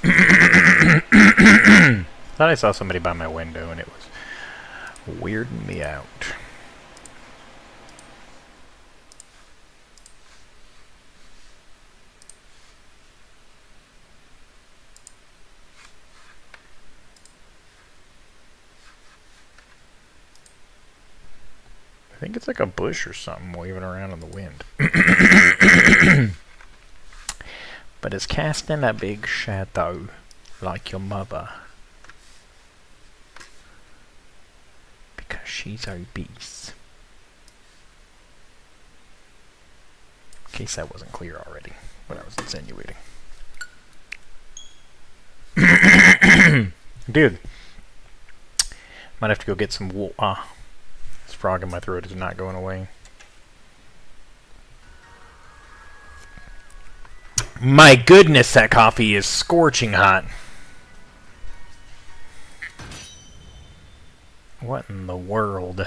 Thought I saw somebody by my window and it was weirding me out. I think it's like a bush or something waving around in the wind. But it's casting a big shadow, like your mother. Because she's obese. In case that wasn't clear already, what I was insinuating. Dude. Might have to go get some wool. This frog in my throat is not going away. My goodness, that coffee is scorching hot. What in the world?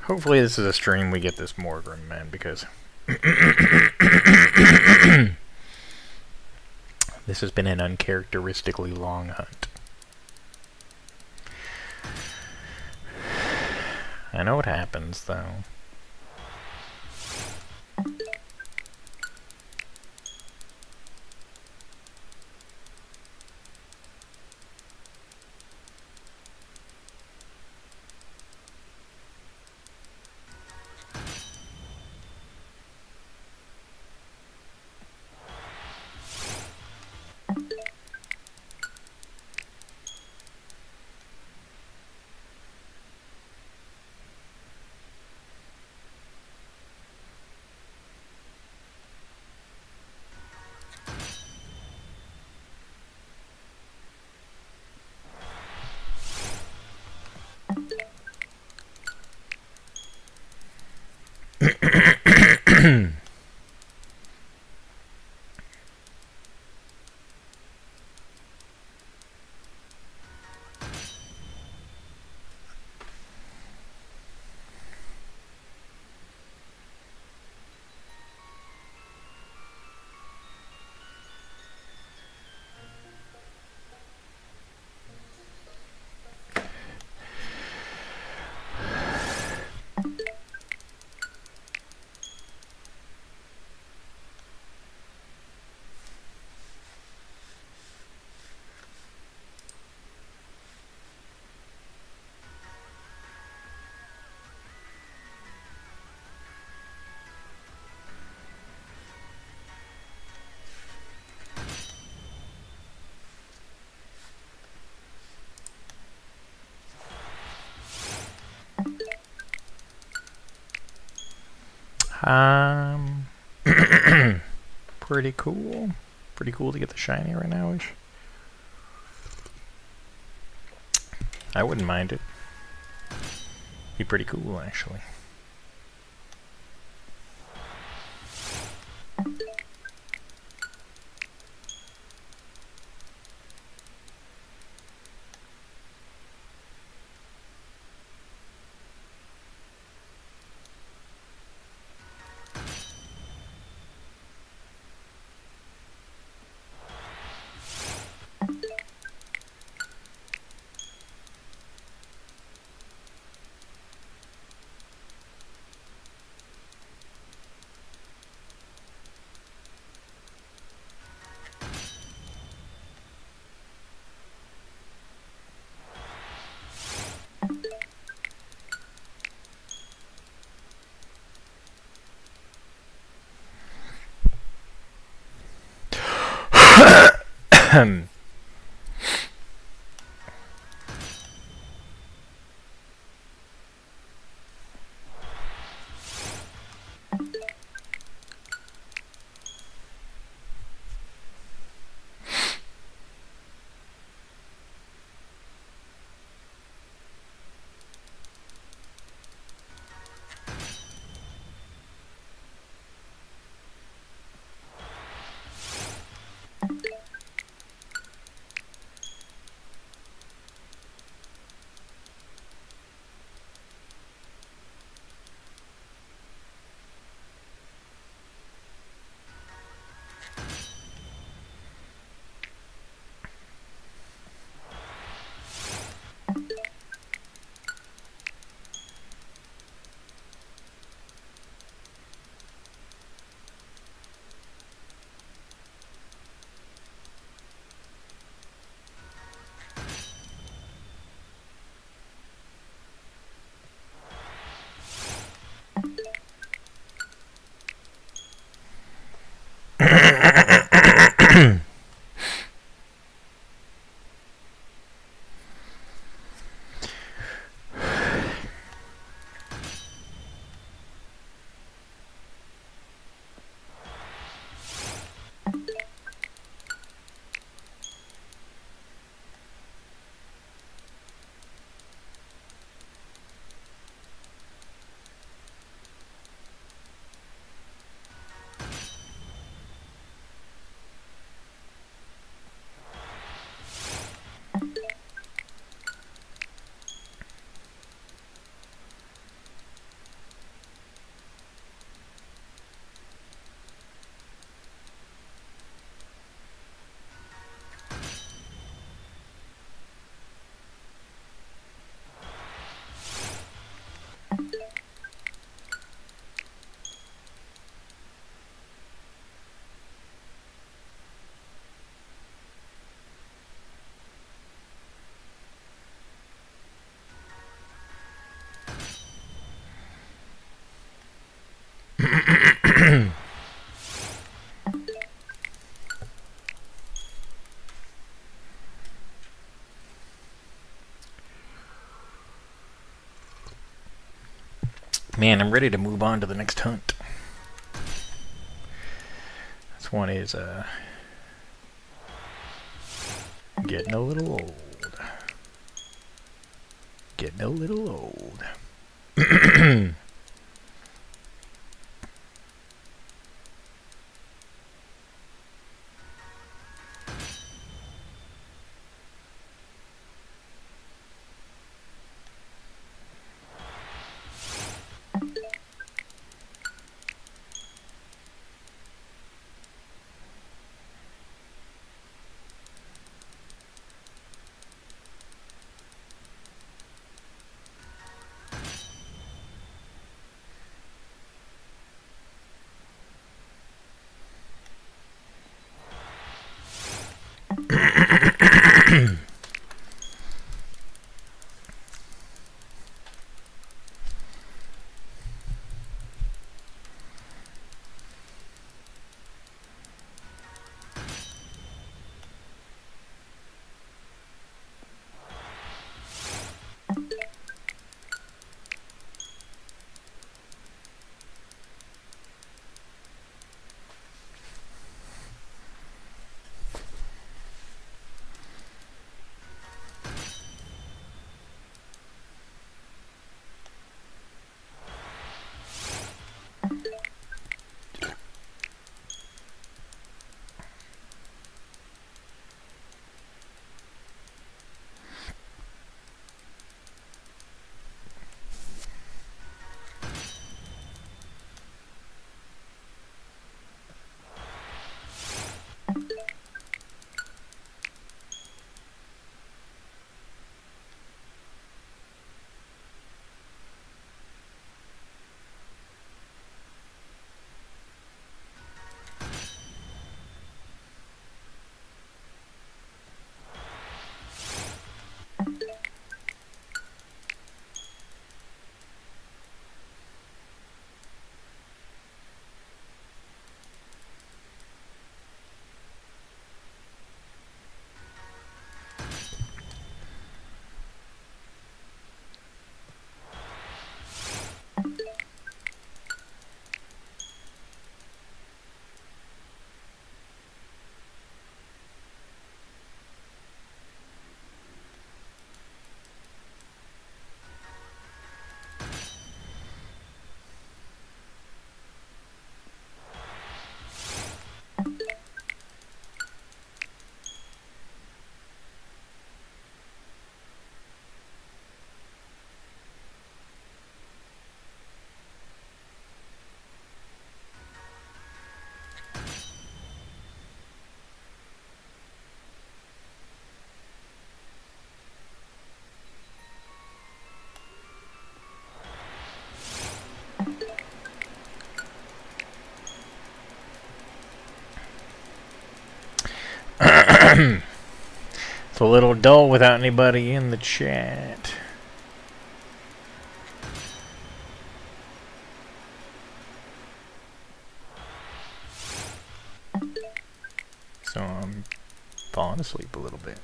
Hopefully this is a stream we get this Morgrem, man, because this has been an uncharacteristically long hunt. I know what happens, though. Pretty cool. Pretty cool to get the shiny right now-ish. I wouldn't mind it. Be pretty cool, actually. Man, I'm ready to move on to the next hunt. This one is getting a little old. Getting a little old. It's a little dull without anybody in the chat. So I'm falling asleep a little bit.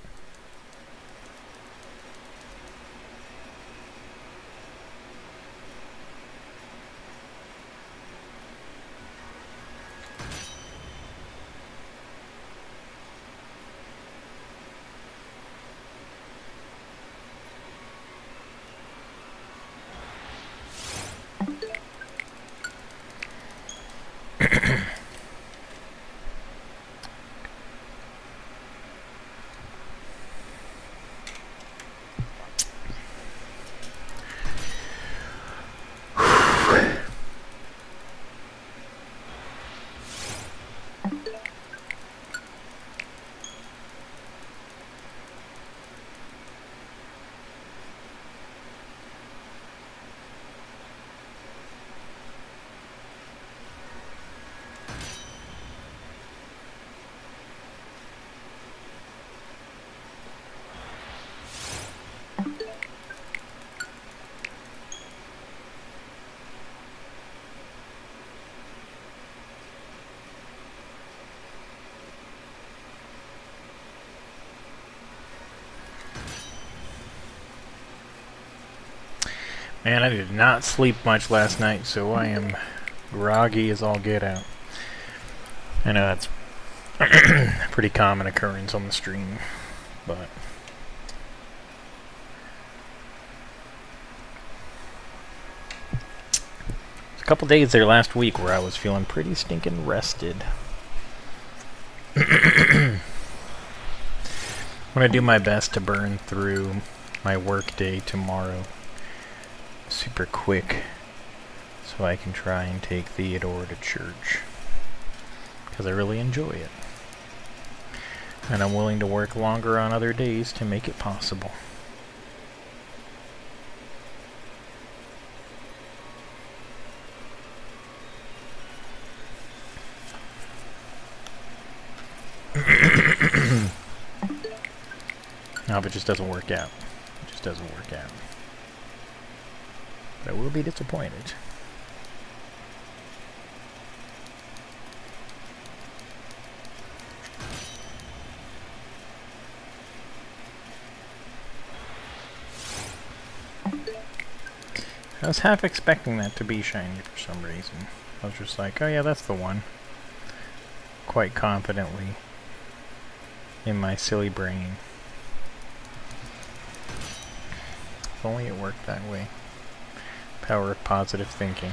Man, I did not sleep much last night, so I am groggy as all get out. I know that's a pretty common occurrence on the stream, but... a couple days there last week where I was feeling pretty stinking rested. I'm going to do my best to burn through my work day tomorrow super quick so I can try and take Theodore to church, because I really enjoy it. And I'm willing to work longer on other days to make it possible. No, but it just doesn't work out. It just doesn't work out. But I will be disappointed. I was half expecting that to be shiny for some reason. I was just like, oh yeah, that's the one. Quite confidently in my silly brain. If only it worked that way. Power of positive thinking.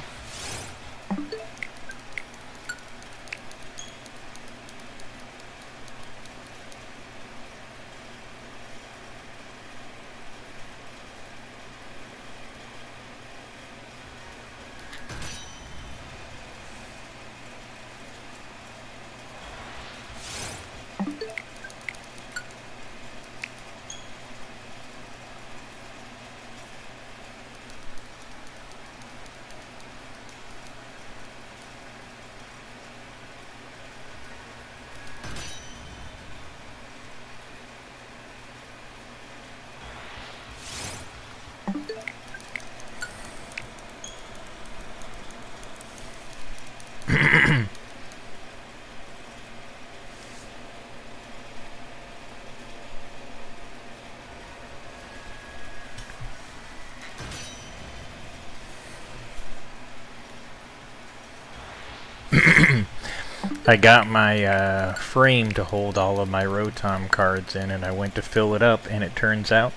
I got my frame to hold all of my Rotom cards in, and I went to fill it up, and it turns out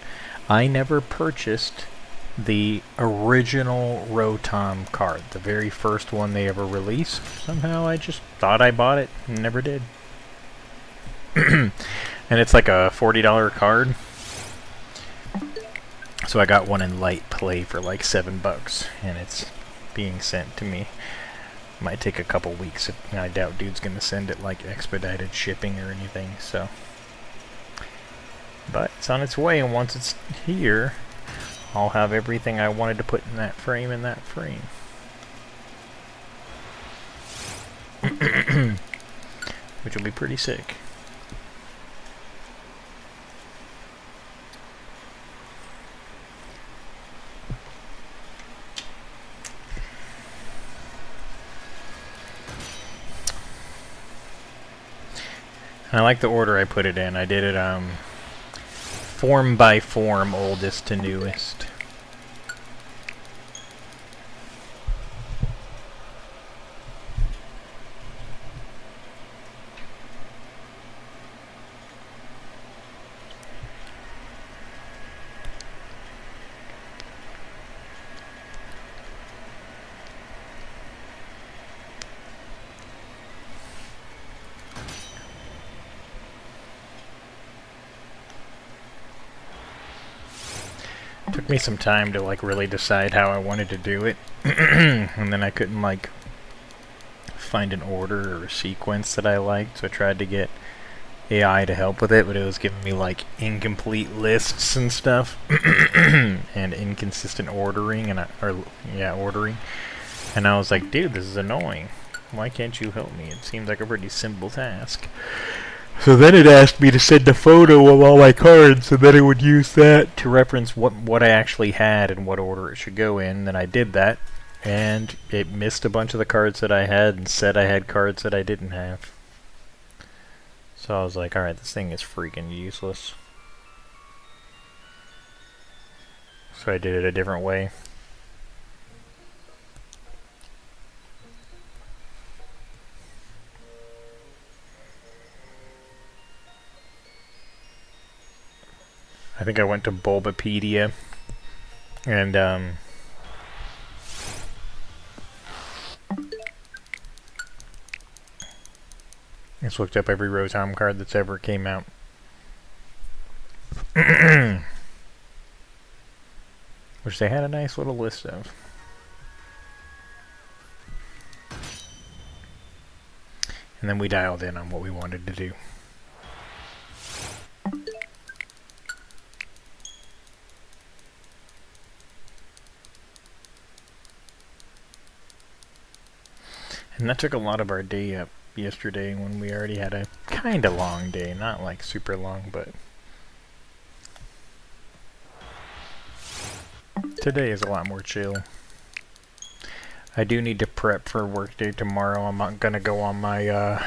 I never purchased the original Rotom card, the very first one they ever released. Somehow I just thought I bought it and never did. And it's like a $40 card. So I got one in light play for like $7, and it's being sent to me. Might take a couple weeks. I doubt dude's gonna send it like expedited shipping or anything, so. But it's on its way, and once it's here, I'll have everything I wanted to put in that frame which will be pretty sick. I like the order I put it in. I did it form by form, oldest to newest. Took me some time to like really decide how I wanted to do it, and then I couldn't like find an order or a sequence that I liked, so I tried to get AI to help with it, but it was giving me like incomplete lists and stuff and inconsistent ordering, and ordering, and I was like, dude, this is annoying. Why can't you help me? It seems like a pretty simple task. So then it asked me to send a photo of all my cards, and then it would use that to reference what I actually had and what order it should go in. Then I did that, and it missed a bunch of the cards that I had and said I had cards that I didn't have. So I was like, alright, this thing is freaking useless. So I did it a different way. I think I went to Bulbapedia and just looked up every Rotom card that's ever came out. Which they had a nice little list of. And then we dialed in on what we wanted to do. And that took a lot of our day up yesterday when we already had a kind of long day. Not like super long, but today is a lot more chill. I do need to prep for workday tomorrow. I'm not gonna go on my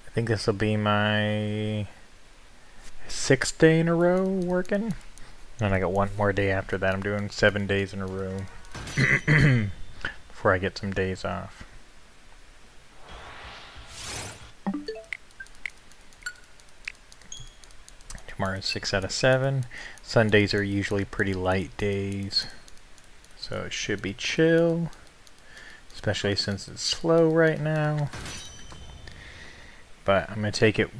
I think this will be my 6th day in a row working. And I got one more day after that. I'm doing 7 days in a row before I get some days off. Tomorrow's 6 out of 7. Sundays are usually pretty light days, so it should be chill, especially since it's slow right now. But I'm gonna take it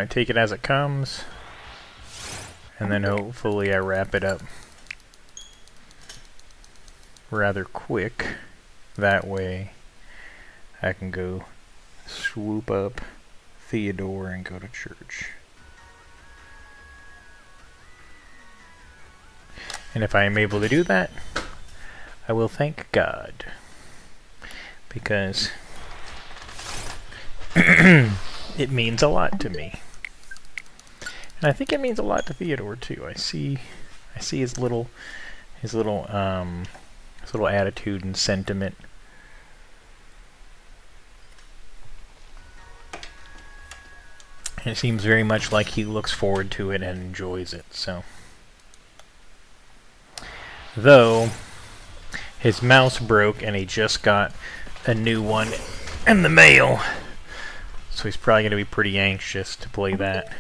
take it as it comes. And then hopefully I wrap it up rather quick. That way I can go swoop up Theodore and go to church. And if I am able to do that, I will thank God. Because it means a lot to me. And I think it means a lot to Theodore too. I see his little attitude and sentiment. And it seems very much like he looks forward to it and enjoys it. So, though his mouse broke and he just got a new one in the mail, so he's probably going to be pretty anxious to play that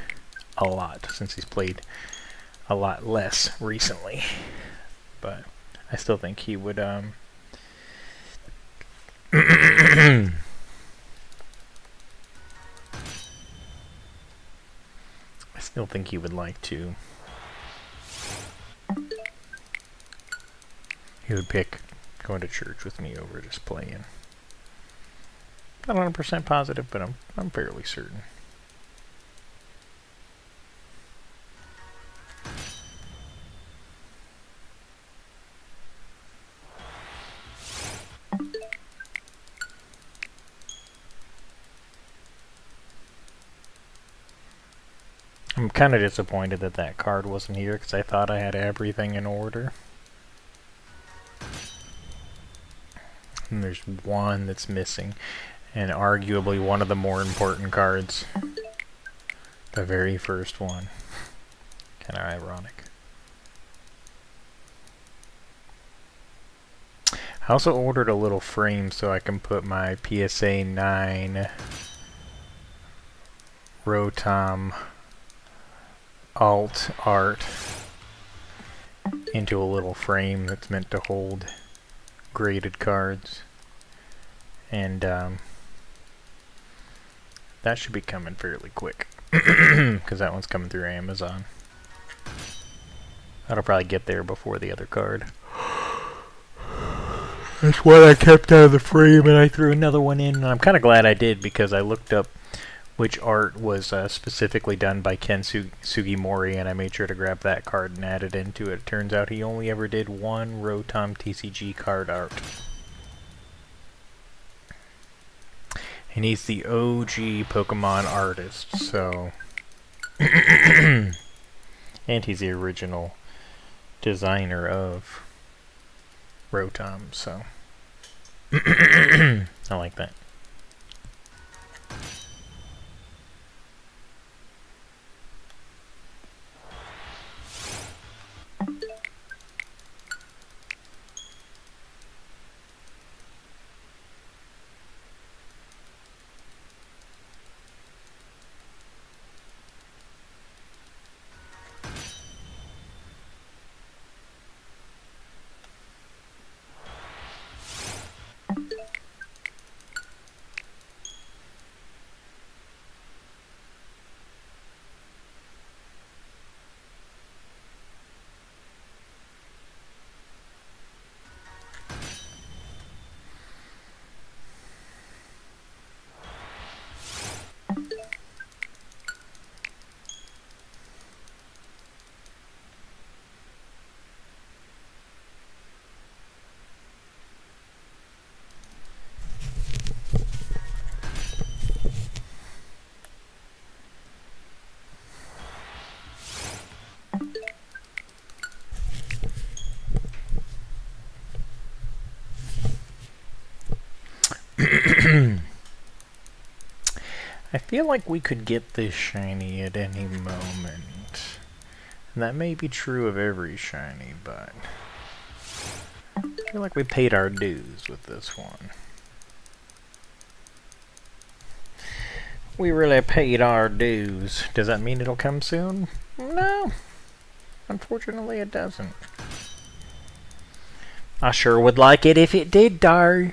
a lot, since he's played a lot less recently. But I still think he would I still think he would like to. He would pick going to church with me over just playing. Not 100% positive, but I'm fairly certain. I'm kind of disappointed that that card wasn't here because I thought I had everything in order. And there's one that's missing, and arguably one of the more important cards. The very first one. Kind of ironic. I also ordered a little frame so I can put my PSA 9 Rotom alt art into a little frame that's meant to hold graded cards, and that should be coming fairly quick because that one's coming through Amazon. That'll probably get there before the other card. That's what I kept out of the frame, and I threw another one in, and I'm kind of glad I did because I looked up which art was specifically done by Ken Sugimori, and I made sure to grab that card and add it into it. Turns out he only ever did one Rotom TCG card art. And he's the OG Pokemon artist, so... and he's the original designer of Rotom, so... I like that. I feel like we could get this shiny at any moment. And that may be true of every shiny, but I feel like we paid our dues with this one. We really paid our dues. Does that mean it'll come soon? No. Unfortunately, it doesn't. I sure would like it if it did, though.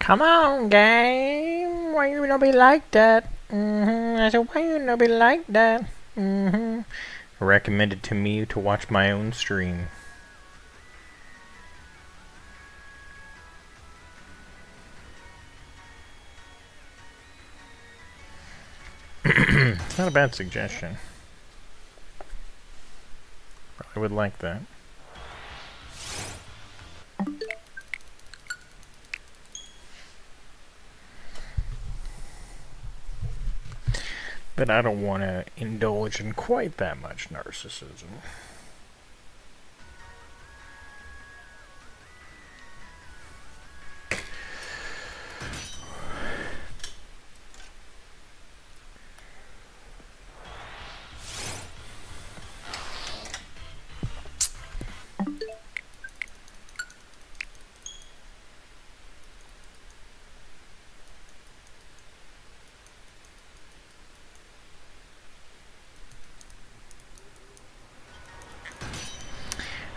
Come on, game. Why you not be like that? I said, why you not be like that? Recommended to me to watch my own stream. It's not a bad suggestion. Probably would like that. But I don't want to indulge in quite that much narcissism.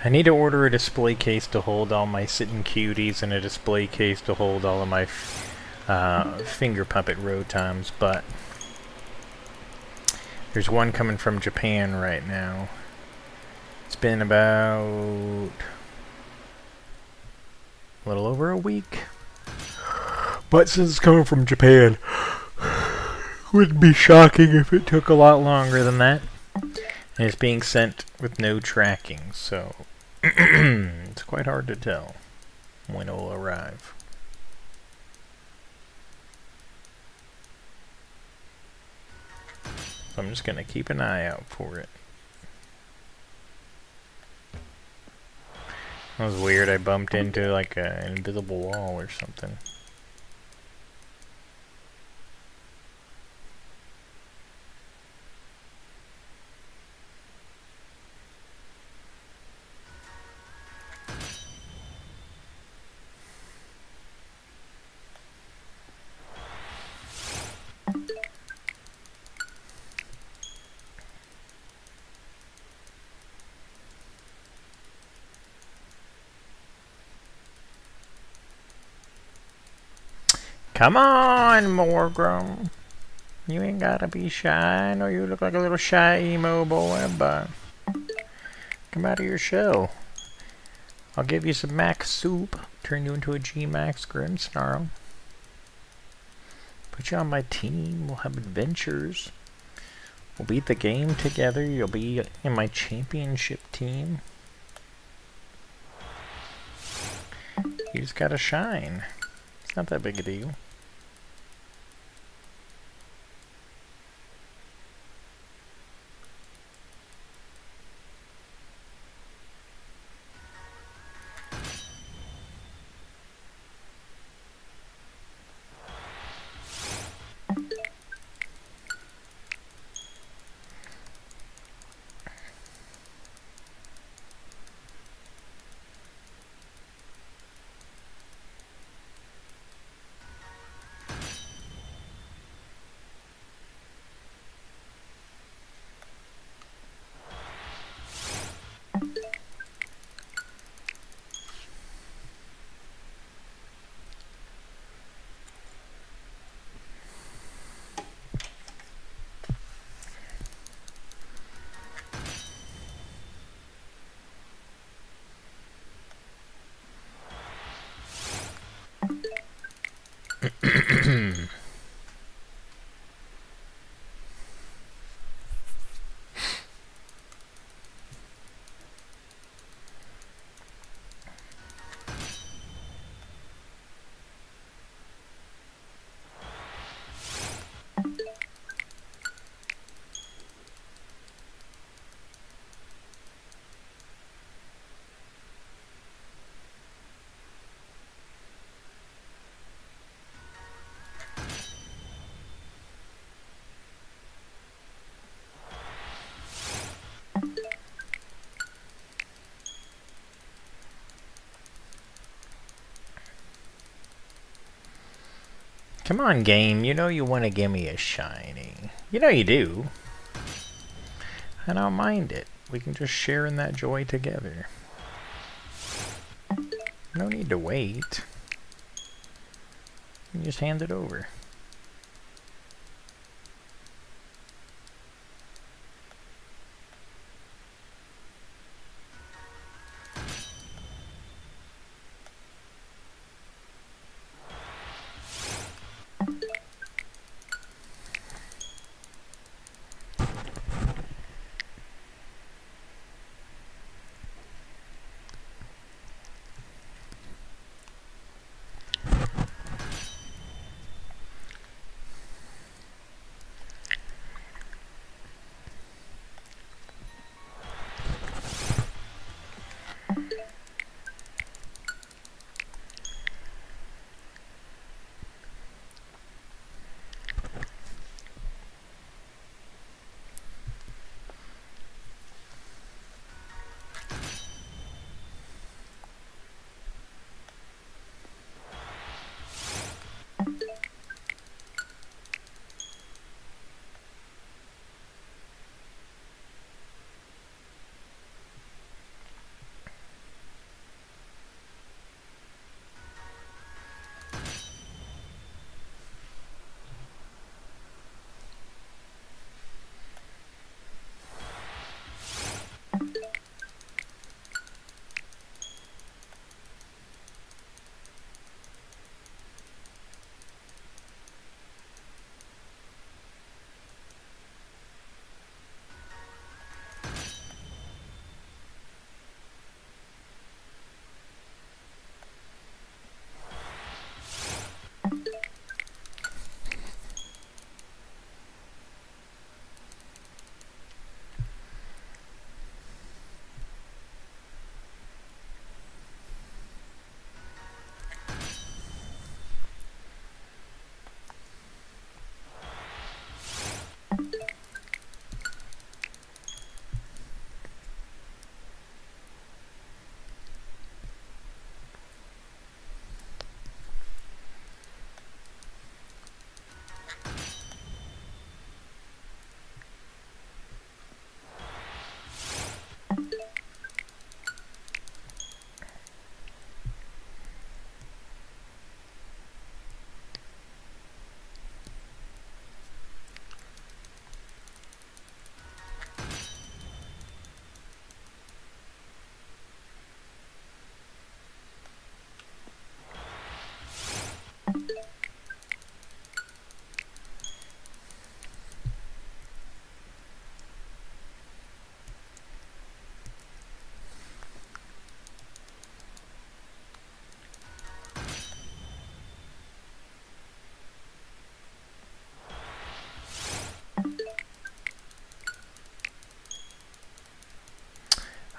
I need to order a display case to hold all my sitting cuties and a display case to hold all of my finger puppet rotoms, but there's one coming from Japan right now. It's been about a little over a week. But since it's coming from Japan, it would be shocking if it took a lot longer than that. And it's being sent with no tracking, so it's quite hard to tell when it will arrive. So I'm just going to keep an eye out for it. That was weird. I bumped into like an invisible wall or something. Come on, Morgrem. You ain't gotta be shy. I know you look like a little shy emo boy, but come out of your shell. I'll give you some max soup. Turn you into a G-Max Grimmsnarl. Put you on my team. We'll have adventures. We'll beat the game together. You'll be in my championship team. You just gotta shine. It's not that big a deal. Come on, game. You know you want to give me a shiny. You know you do. I don't mind it. We can just share in that joy together. No need to wait. You just hand it over.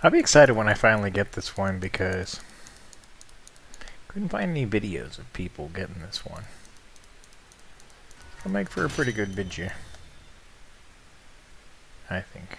I'll be excited when I finally get this one because couldn't find any videos of people getting this one. It'll make for a pretty good video, I think.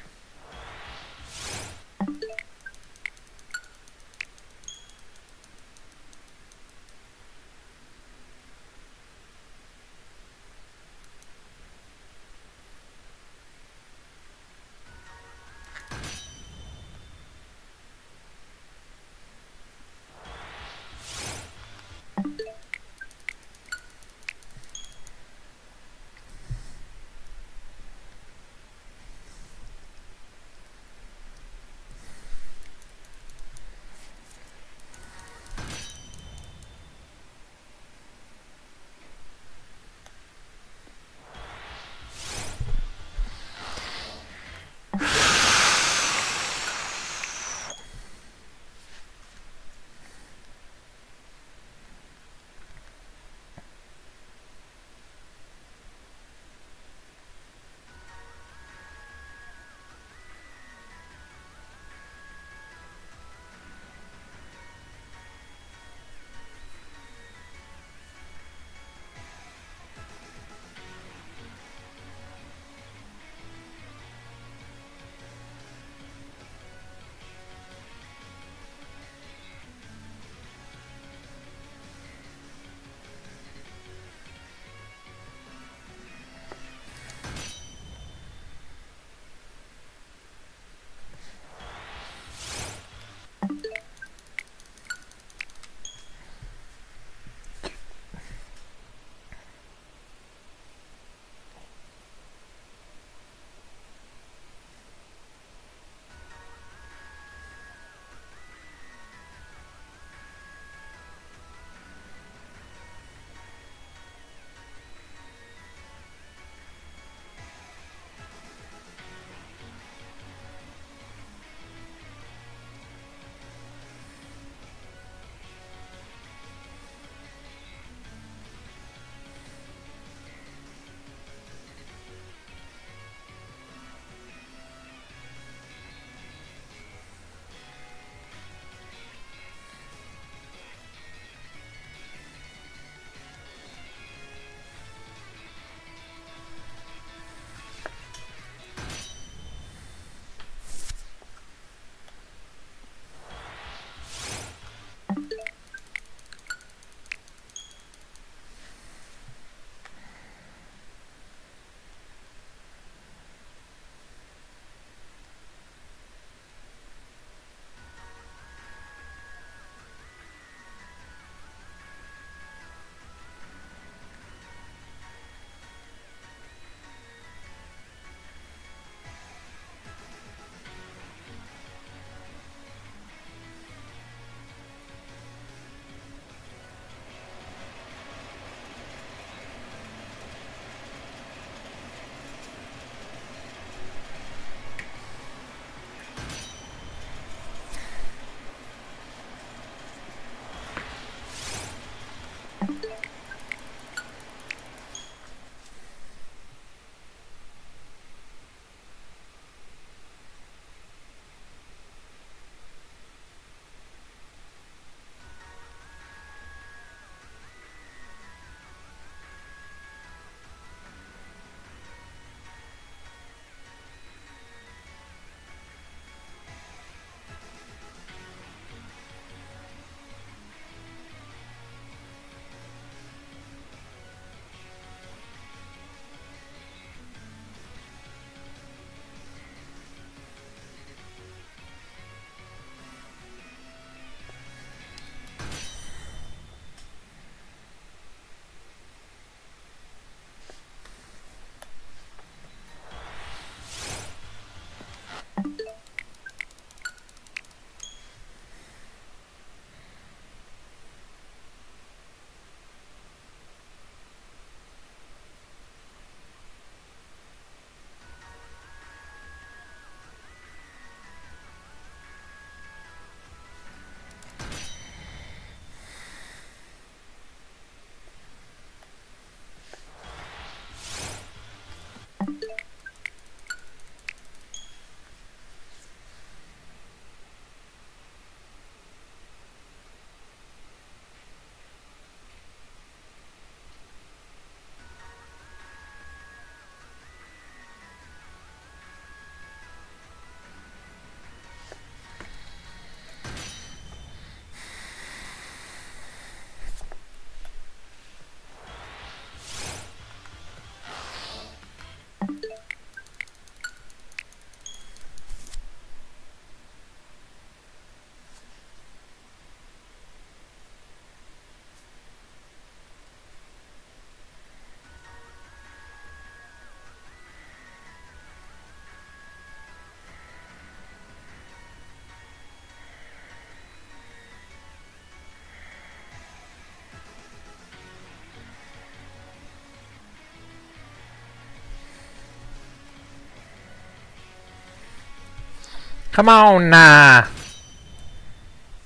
Come on now.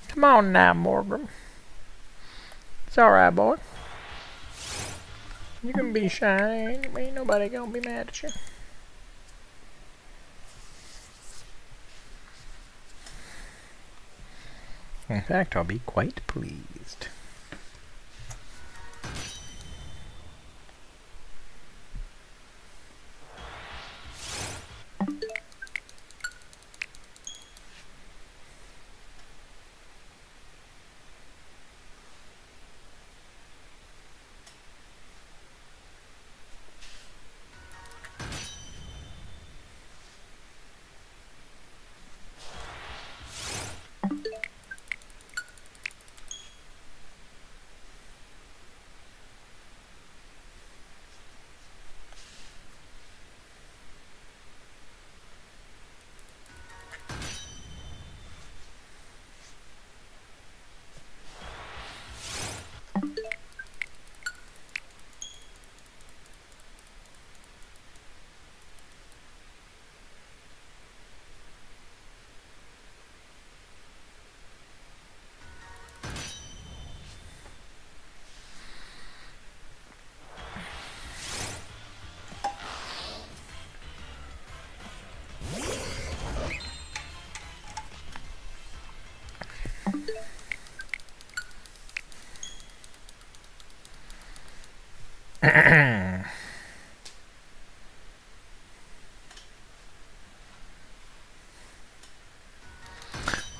Come on now, Morgrem. It's alright, boy. You can be shy. Ain't nobody gonna be mad at you. In fact, I'll be quite pleased.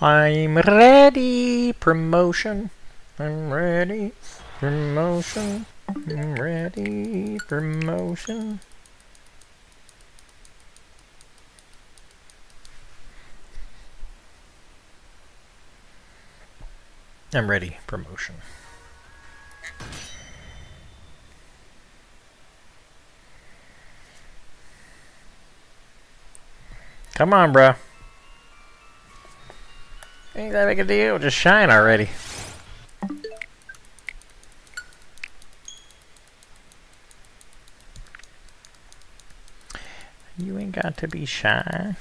I'm ready, promotion. I'm ready, promotion. I'm ready, promotion. I'm ready, promotion. Come on, bro. Ain't that big a deal? Just shine already. You ain't got to be shy.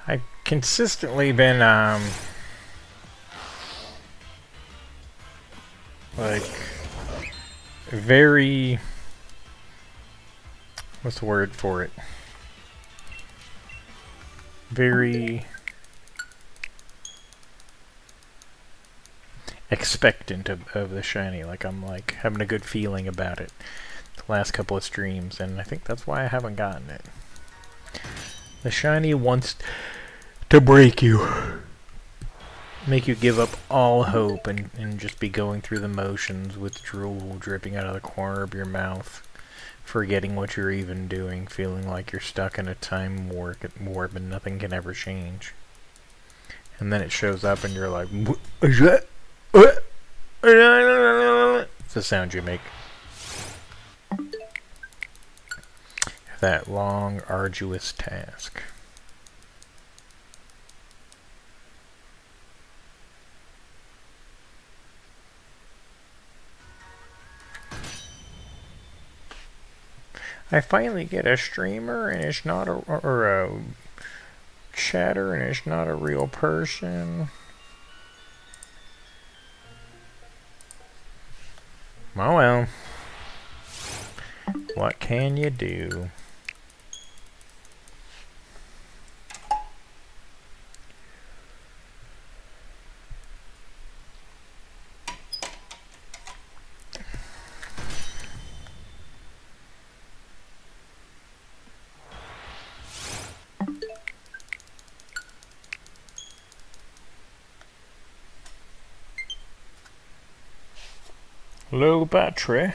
I've consistently been, like, very, what's the word for it? Very expectant of the shiny. Like, I'm, like, having a good feeling about it the last couple of streams, and I think that's why I haven't gotten it. The shiny wants to break you. Make you give up all hope and just be going through the motions with drool dripping out of the corner of your mouth, forgetting what you're even doing, feeling like you're stuck in a time warp and nothing can ever change. And then it shows up and you're like, what is that? It's the sound you make. that long, arduous task. I finally get a streamer and it's not a, or a chatter and it's not a real person. Oh well. What can you do? Low battery.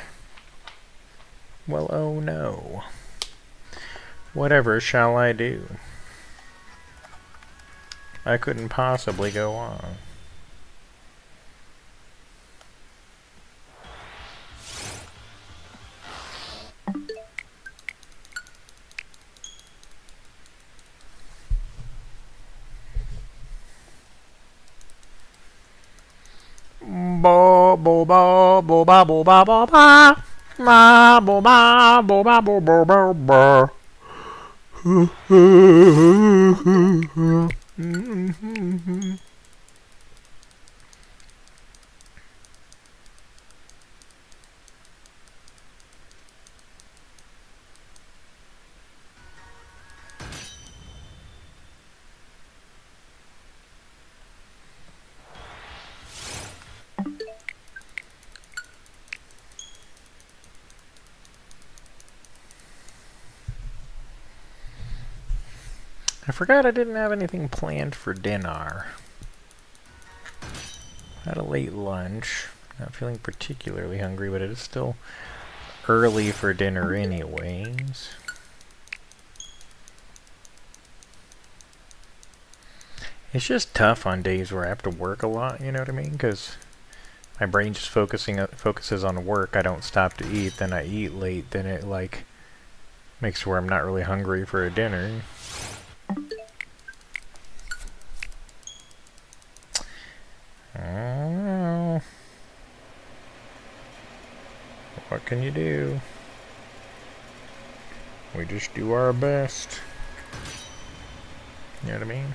Well, oh no. Whatever shall I do? I couldn't possibly go on. Bo bo bo bo ba bo ba ba ba ma bo ba bo ba bo bo bo bo. I forgot I didn't have anything planned for dinner. Had a late lunch. Not feeling particularly hungry, but it is still early for dinner anyways. It's just tough on days where I have to work a lot, you know what I mean? Because my brain just focuses on work. I don't stop to eat, then I eat late, then it like makes it where I'm not really hungry for a dinner. Oh, what can you do? We just do our best. You know what I mean?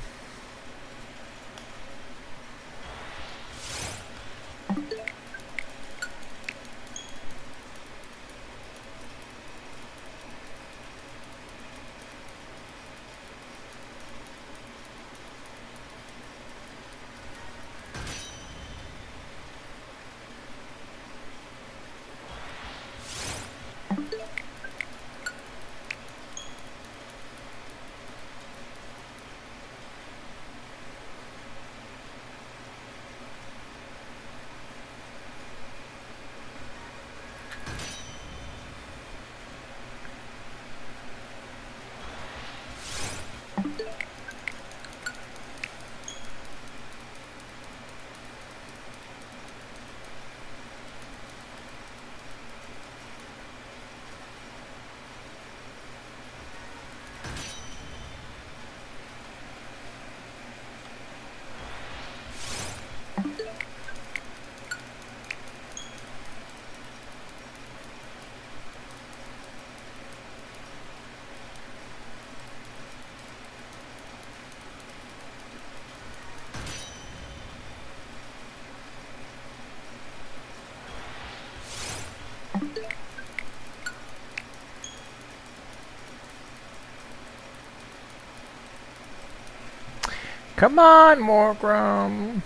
Come on, Morgrem.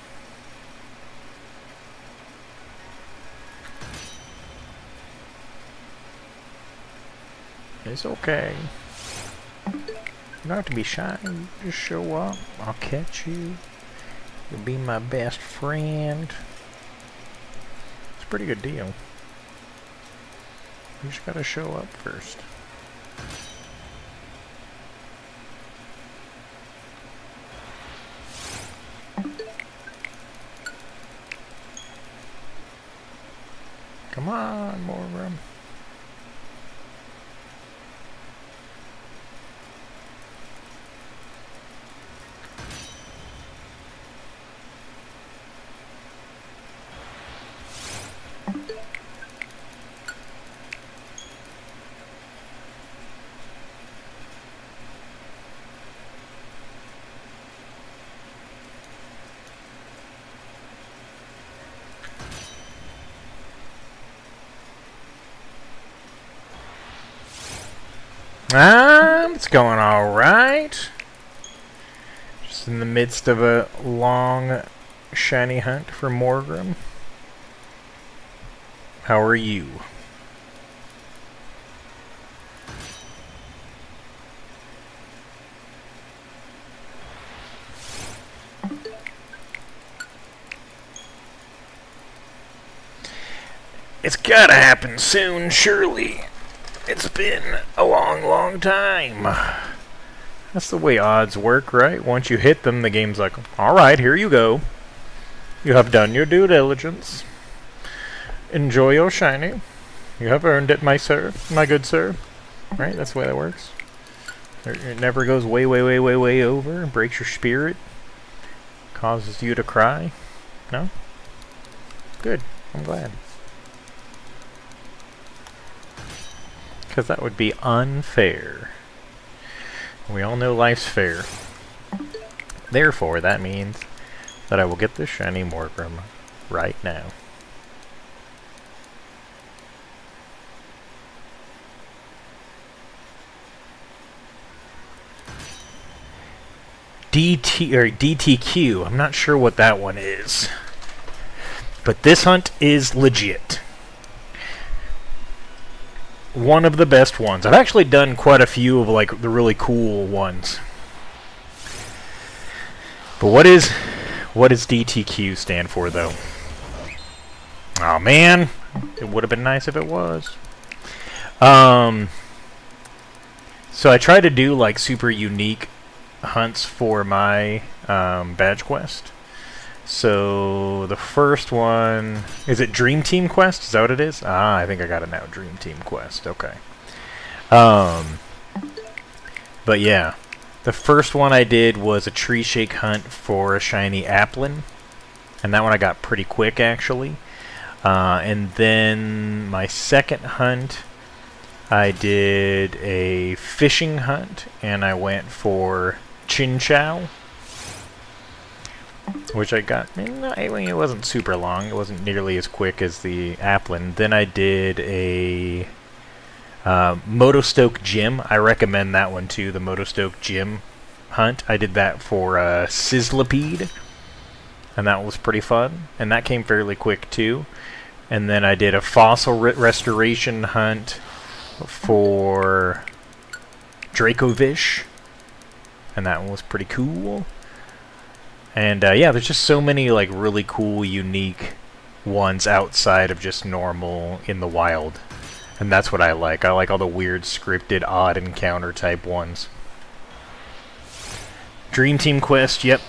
It's okay. You don't have to be shy. You just show up. I'll catch you. You'll be my best friend. It's a pretty good deal. You just gotta show up first. Come on, Morgrem. It's going alright. Just in the midst of a long, shiny hunt for Morgrem. How are you? It's gotta happen soon, surely. It's been a long, long time. That's the way odds work, right? Once you hit them, the game's like, alright, here you go. You have done your due diligence. Enjoy your shiny. You have earned it, my sir, my good sir. Right? That's the way that works. It never goes way, way, way, way, way over. Breaks your spirit. Causes you to cry. No? Good. I'm glad. Because that would be unfair. We all know life's fair. Therefore, that means that I will get this shiny Morgrem right now. DTQ. I'm not sure what that one is. But this hunt is legit. One of the best ones. I've actually done quite a few of like the really cool ones. But what does DTQ stand for though? Oh man, it would have been nice if it was. So I try to do like super unique hunts for my badge quest. So the first one, is it Dream Team Quest? Is that what it is? Ah, I think I got it now. Dream Team Quest. Okay. But yeah, the first one I did was a tree shake hunt for a shiny Applin, and that one I got pretty quick actually. And then my second hunt, I did a fishing hunt, and I went for Chin Chow, which I got. I mean, it wasn't super long. It wasn't nearly as quick as the Applin. Then I did a Motostoke Gym. I recommend that one too, the Motostoke Gym hunt. I did that for Sizzlipede, and that was pretty fun. And that came fairly quick too. And then I did a fossil restoration hunt for Dracovish, and that one was pretty cool. And yeah, there's just so many like really cool, unique ones outside of just normal in the wild. And that's what I like. I like all the weird, scripted, odd encounter type ones. Dream Team Quest, yep.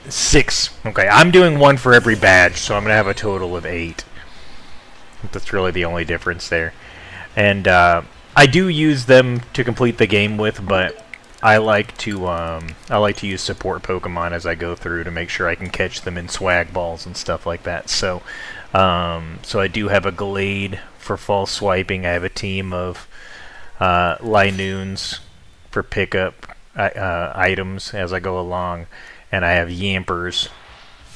6. Okay, I'm doing one for every badge, so I'm going to have a total of 8. That's really the only difference there. And I do use them to complete the game with, but I like to use support Pokemon as I go through to make sure I can catch them in swag balls and stuff like that. So, so I do have a Glade for false swiping. I have a team of Linoons for pickup items as I go along, and I have Yampers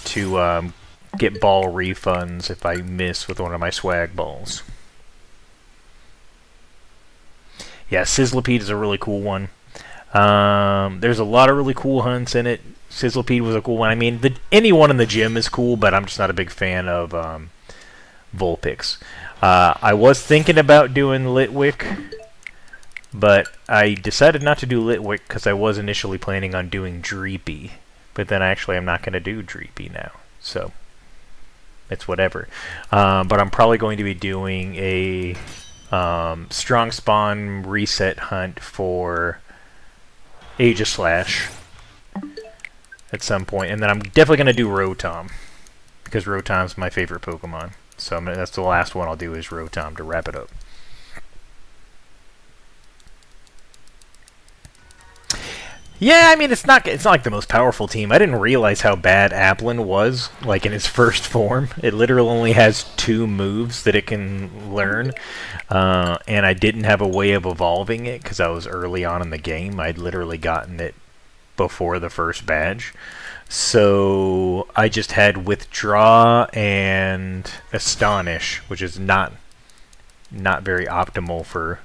to get ball refunds if I miss with one of my swag balls. Yeah, Sizzlipede is a really cool one. There's a lot of really cool hunts in it. Sizzlipede was a cool one. I mean, anyone in the gym is cool, but I'm just not a big fan of Vulpix. I was thinking about doing Litwick, but I decided not to do Litwick because I was initially planning on doing Dreepy. But then actually I'm not going to do Dreepy now. So, it's whatever. But I'm probably going to be doing a strong spawn reset hunt for Aegislash at some point, and then I'm definitely going to do Rotom, because Rotom's my favorite Pokemon. So that's the last one I'll do, is Rotom, to wrap it up. Yeah, I mean, it's not like the most powerful team. I didn't realize how bad Applin was, like, in its first form. It literally only has 2 moves that it can learn, and I didn't have a way of evolving it because I was early on in the game. I'd literally gotten it before the first badge. So I just had Withdraw and Astonish, which is not very optimal for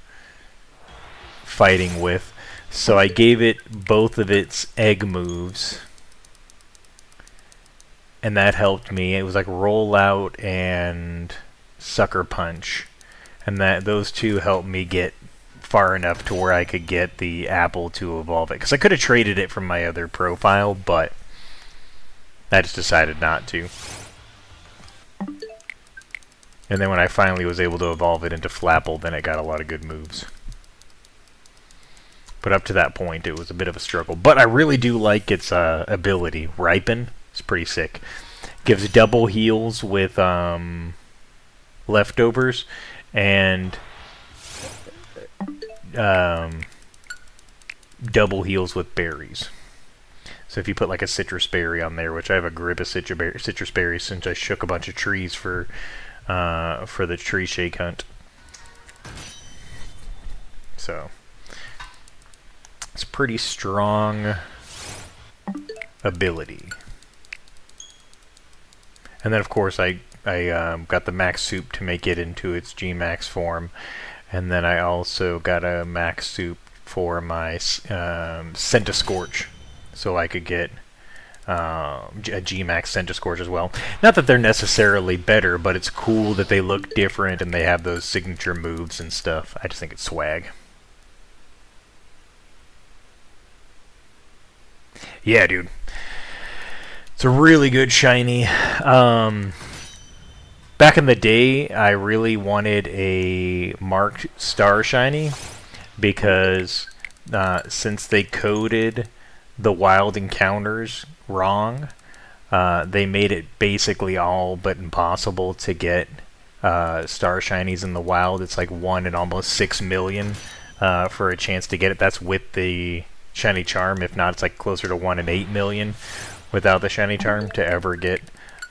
fighting with. So I gave it both of its egg moves, and that helped me. It was like roll out and sucker punch, and those two helped me get far enough to where I could get the apple to evolve it. Because I could have traded it from my other profile, but I just decided not to. And then when I finally was able to evolve it into Flapple, then it got a lot of good moves. But up to that point, it was a bit of a struggle. But I really do like its ability. Ripen. It's pretty sick. Gives double heals with leftovers, and double heals with berries. So if you put like a citrus berry on there, which I have a grip of citrus berries since I shook a bunch of trees for the tree shake hunt. So it's pretty strong ability. And then of course I got the max soup to make it into its G-Max form, and then I also got a max soup for my Centiscorch, so I could get a G-Max Centiscorch as well. Not that they're necessarily better, but it's cool that they look different and they have those signature moves and stuff. I just think it's swag. Yeah, dude. It's a really good shiny. Back in the day, I really wanted a marked star shiny because since they coded the wild encounters wrong, they made it basically all but impossible to get star shinies in the wild. It's like 1 in almost 6 million for a chance to get it. That's with the shiny charm. If not, it's like closer to 1 in 8 million without the shiny charm to ever get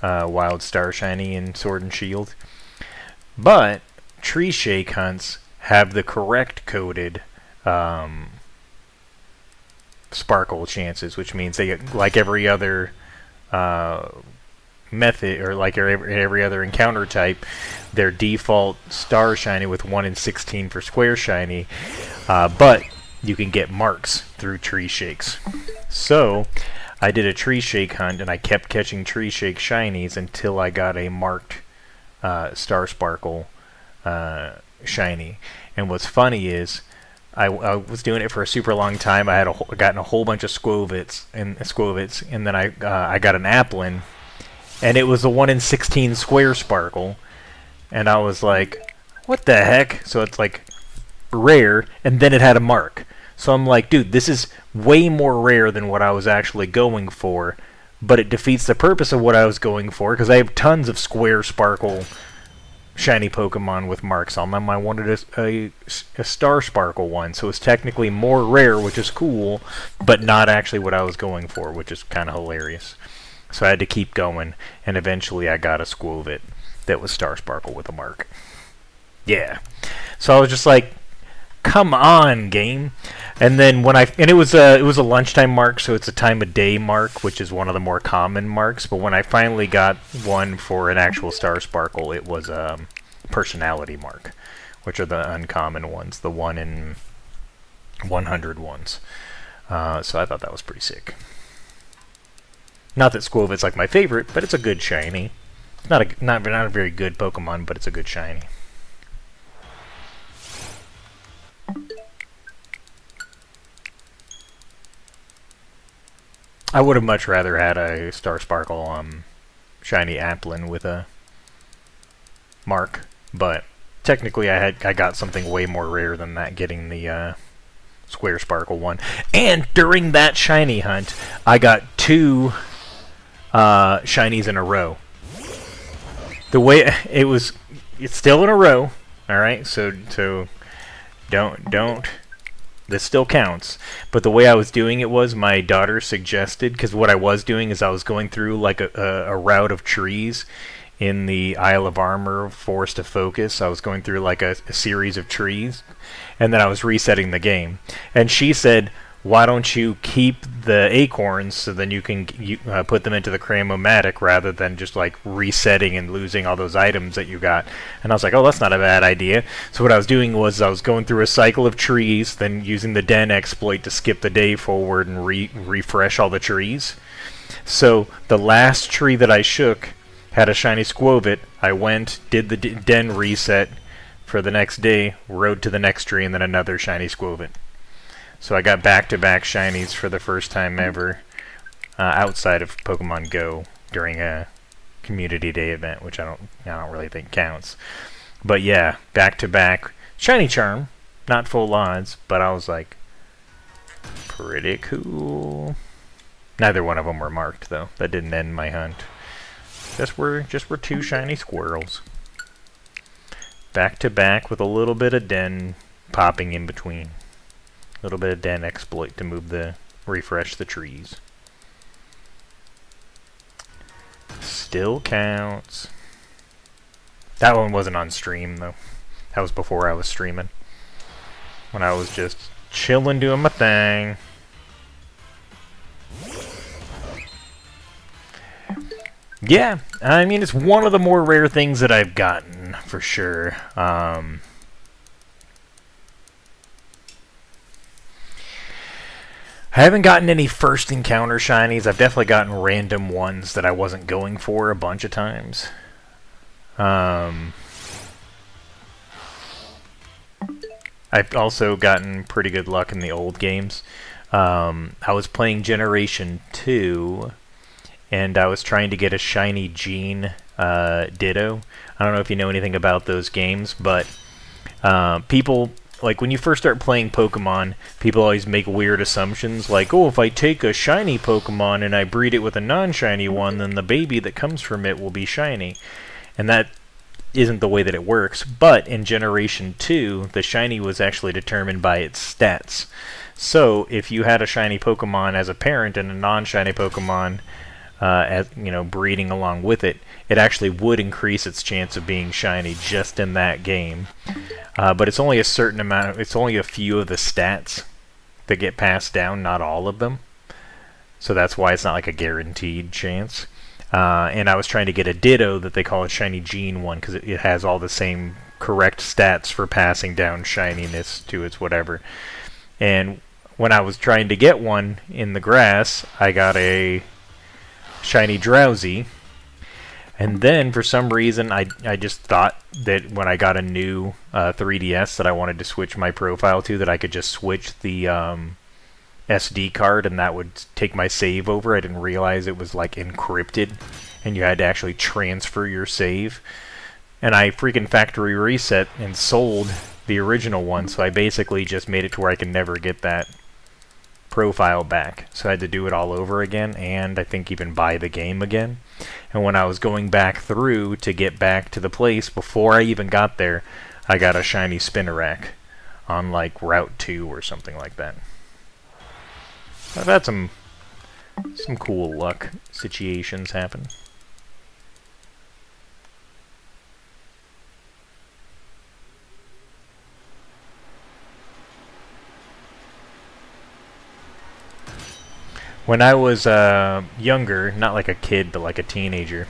wild star shiny in Sword and Shield. But tree shake hunts have the correct coded sparkle chances, which means they get, like every other method, or like every other encounter type, their default star shiny with 1 in 16 for square shiny, but you can get marks through tree shakes. So I did a tree shake hunt and I kept catching tree shake shinies until I got a marked star sparkle shiny. And what's funny is I was doing it for a super long time. I had gotten a whole bunch of Squovits, and then I got an Applin, and it was a 1 in 16 square sparkle, and I was like, what the heck? So it's like rare, and then it had a mark. So I'm like, dude, this is way more rare than what I was actually going for, but it defeats the purpose of what I was going for, because I have tons of square sparkle shiny Pokemon with marks on them. I wanted a star sparkle one, so it's technically more rare, which is cool, but not actually what I was going for, which is kind of hilarious. So I had to keep going, and eventually I got a Squovit that was star sparkle with a mark. Yeah. So I was just like, come on, game. And then it was a lunchtime mark, so it's a time of day mark, which is one of the more common marks. But when I finally got one for an actual star sparkle, it was a personality mark, which are the uncommon ones, the 1 in 100 ones. So I thought that was pretty sick. Not that Squovit's like my favorite, but it's a good shiny. Not a very good Pokemon, but it's a good shiny. I would have much rather had a Star Sparkle shiny Applin with a mark, but technically I got something way more rare than that, getting the Square Sparkle one. And during that shiny hunt, I got 2 shinies in a row. The way it's still in a row. All right, so don't. This still counts, but the way I was doing it was my daughter suggested, because what I was doing is I was going through like a route of trees in the Isle of Armor Forest of Focus. I was going through like a series of trees, and then I was resetting the game. And she said, why don't you keep the acorns so then you can put them into the Cramomatic rather than just like resetting and losing all those items that you got. And I was like, oh, that's not a bad idea. So what I was doing was I was going through a cycle of trees, then using the den exploit to skip the day forward and refresh all the trees. So the last tree that I shook had a shiny Squovit. I went, did the den reset for the next day, rode to the next tree, and then another shiny Squovit. So I got back-to-back shinies for the first time ever outside of Pokemon Go during a Community Day event, which I don't really think counts. But yeah, back-to-back shiny charm, not full odds, but I was like, pretty cool. Neither one of them were marked though. That didn't end my hunt. Just were two shiny squirrels. Back-to-back with a little bit of den popping in between. A little bit of den exploit to refresh the trees. Still counts. That one wasn't on stream though. That was before I was streaming. When I was just chilling doing my thing. Yeah, I mean it's one of the more rare things that I've gotten for sure. I haven't gotten any first encounter shinies. I've definitely gotten random ones that I wasn't going for a bunch of times. I've also gotten pretty good luck in the old games. I was playing Generation 2, and I was trying to get a shiny Gene Ditto. I don't know if you know anything about those games, but people... Like, when you first start playing Pokemon, people always make weird assumptions, like, oh, if I take a shiny Pokemon and I breed it with a non-shiny one, then the baby that comes from it will be shiny. And that isn't the way that it works. But in Generation 2, the shiny was actually determined by its stats. So, if you had a shiny Pokemon as a parent and a non-shiny Pokemon, breeding along with it, it actually would increase its chance of being shiny just in that game. But it's only a certain amount, it's only a few of the stats that get passed down, not all of them. So that's why it's not like a guaranteed chance. And I was trying to get a Ditto that they call a Shiny Gene one, because it has all the same correct stats for passing down shininess to its whatever. And when I was trying to get one in the grass, I got a Shiny Drowsy. And then, for some reason, I just thought that when I got a new 3DS that I wanted to switch my profile to, that I could just switch the SD card and that would take my save over. I didn't realize it was, like, encrypted, and you had to actually transfer your save. And I freaking factory reset and sold the original one, so I basically just made it to where I can never get that profile back. So I had to do it all over again, and I think even buy the game again. And when I was going back through to get back to the place, before I even got there, I got a shiny Spinnerack on like Route 2 or something like that. I've had some cool luck situations happen. When I was younger, not like a kid, but like a teenager,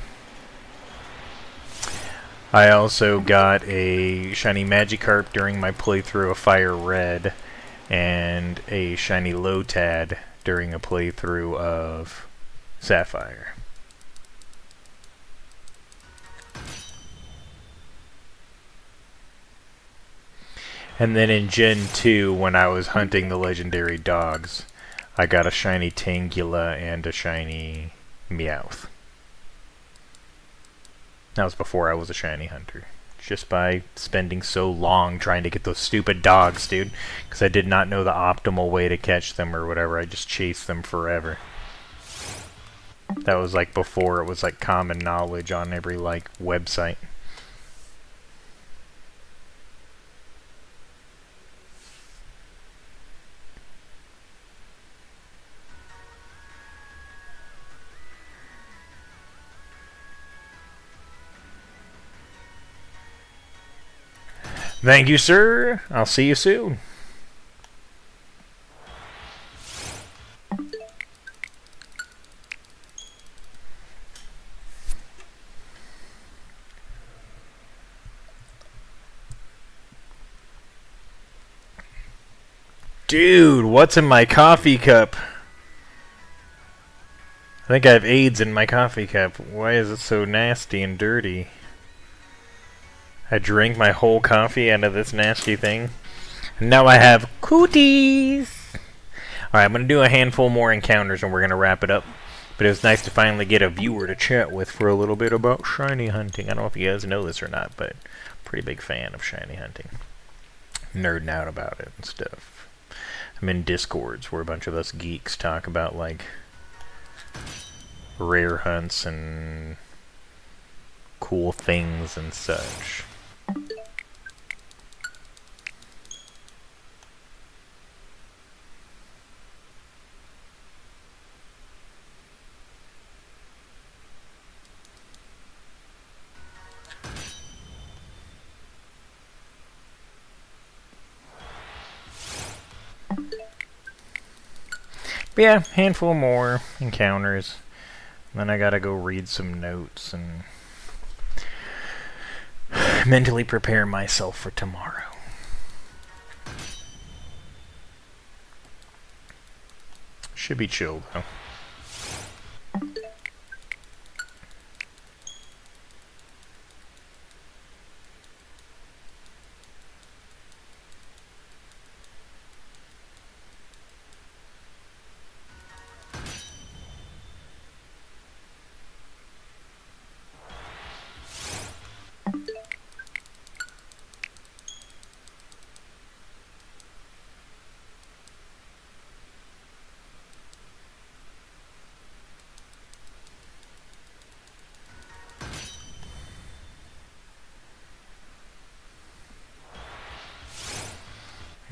I also got a shiny Magikarp during my playthrough of Fire Red, and a shiny Lotad during a playthrough of Sapphire. And then in Gen 2, when I was hunting the legendary dogs, I got a shiny Tangela and a shiny Meowth. That was before I was a shiny hunter. Just by spending so long trying to get those stupid dogs, dude. Because I did not know the optimal way to catch them or whatever. I just chased them forever. That was like before it was like common knowledge on every like website. Thank you, sir. I'll see you soon. Dude, what's in my coffee cup? I think I have AIDS in my coffee cup. Why is it so nasty and dirty? I drank my whole coffee out of this nasty thing. And now I have cooties! Alright, I'm going to do a handful more encounters and we're going to wrap it up. But it was nice to finally get a viewer to chat with for a little bit about shiny hunting. I don't know if you guys know this or not, but pretty big fan of shiny hunting. Nerding out about it and stuff. I'm in Discords where a bunch of us geeks talk about, like, rare hunts and cool things and such. But yeah, handful more encounters. Then I gotta go read some notes and mentally prepare myself for tomorrow. Should be chill though.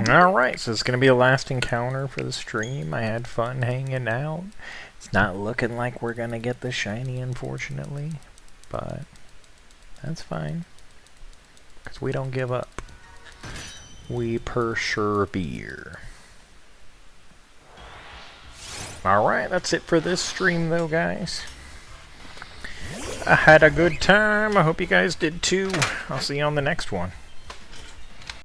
Alright, so it's going to be a last encounter for the stream. I had fun hanging out. It's not looking like we're going to get the shiny, unfortunately. But that's fine. Because we don't give up. We persevere. Alright, that's it for this stream though, guys. I had a good time. I hope you guys did too. I'll see you on the next one.